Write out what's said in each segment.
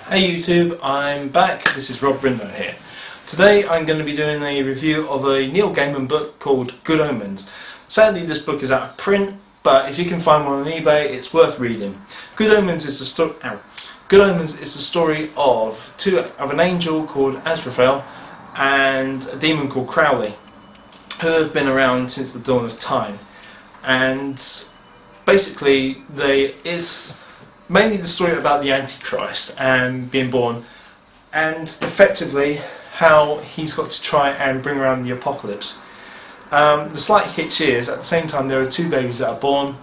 Hey YouTube, I'm back. This is Rob Brindle here. Today I'm going to be doing a review of a Neil Gaiman book called Good Omens. Sadly this book is out of print, but if you can find one on eBay it's worth reading. Good Omens is the story of an angel called Azrael and a demon called Crowley, who have been around since the dawn of time. And basically it's mainly the story about the Antichrist and being born, and effectively how he's got to try and bring around the apocalypse. The slight hitch is, at the same time there are two babies that are born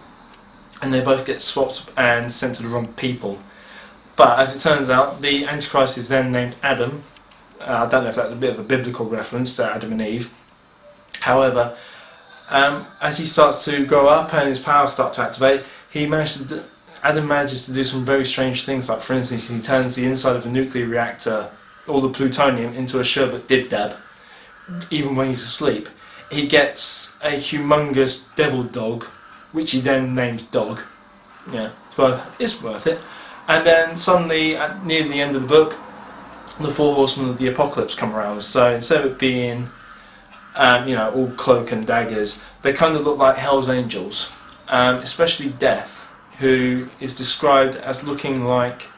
and they both get swapped and sent to the wrong people. But as it turns out, the Antichrist is then named Adam. I don't know if that's a bit of a biblical reference to Adam and Eve. However, as he starts to grow up and his powers start to activate, Adam manages to do some very strange things, like for instance he turns the inside of a nuclear reactor, all the plutonium, into a sherbet dib-dab, even when he's asleep. He gets a humongous devil dog, which he then names Dog. Yeah, it's worth it. And then suddenly, near the end of the book, the four horsemen of the apocalypse come around. So instead of it being all cloak and daggers, they kind of look like Hell's Angels, especially Death, who is described as looking like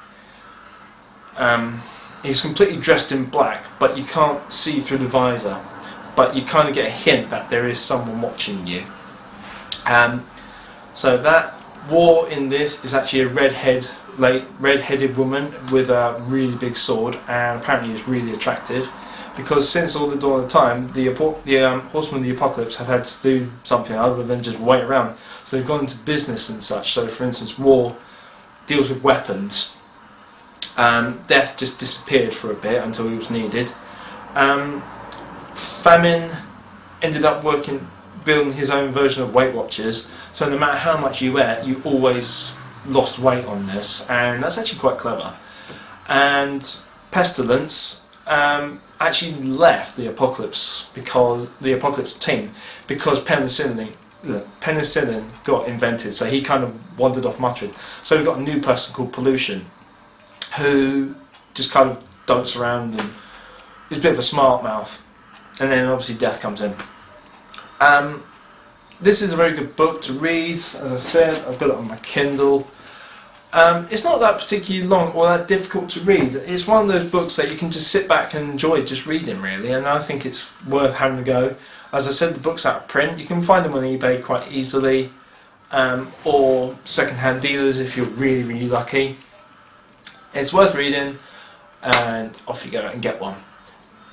he's completely dressed in black, but you can't see through the visor, but you kind of get a hint that there is someone watching you. So that war in this is actually a red-headed woman with a really big sword, and apparently is really attractive, because since all the dawn of time, the horsemen of the apocalypse have had to do something other than just wait around. So they've gone into business and such. So for instance, war deals with weapons. Death just disappeared for a bit until he was needed. Famine ended up building his own version of Weight Watchers. So no matter how much you ate, you always lost weight on this, and that's actually quite clever. And Pestilence actually left the apocalypse team because penicillin got invented, so he kind of wandered off muttering. So we got a new person called Pollution, who just kind of dotes around and is a bit of a smart mouth. And then obviously Death comes in. This is a very good book to read. As I said, I've got it on my Kindle. It's not that particularly long or that difficult to read. It's one of those books that you can just sit back and enjoy just reading, really, and I think it's worth having a go. As I said, the book's out of print. You can find them on eBay quite easily, or second-hand dealers if you're really, really lucky. It's worth reading, and off you go and get one.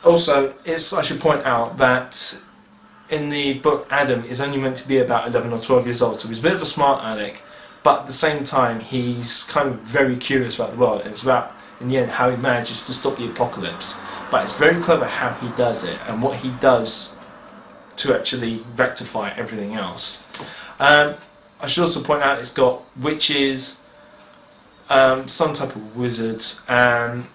Also, I should point out that in the book, Adam is only meant to be about 11 or 12 years old, so he's a bit of a smart aleck. But at the same time, he's kind of very curious about the world, and it's about, in the end, how he manages to stop the apocalypse. But it's very clever how he does it, and what he does to actually rectify everything else. I should also point out it's got witches, some type of wizard, and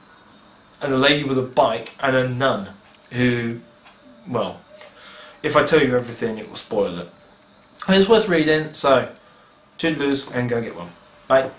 a lady with a bike, and a nun, who, well, if I tell you everything, it will spoil it. It's worth reading, so toodaloos and go get one. Bye.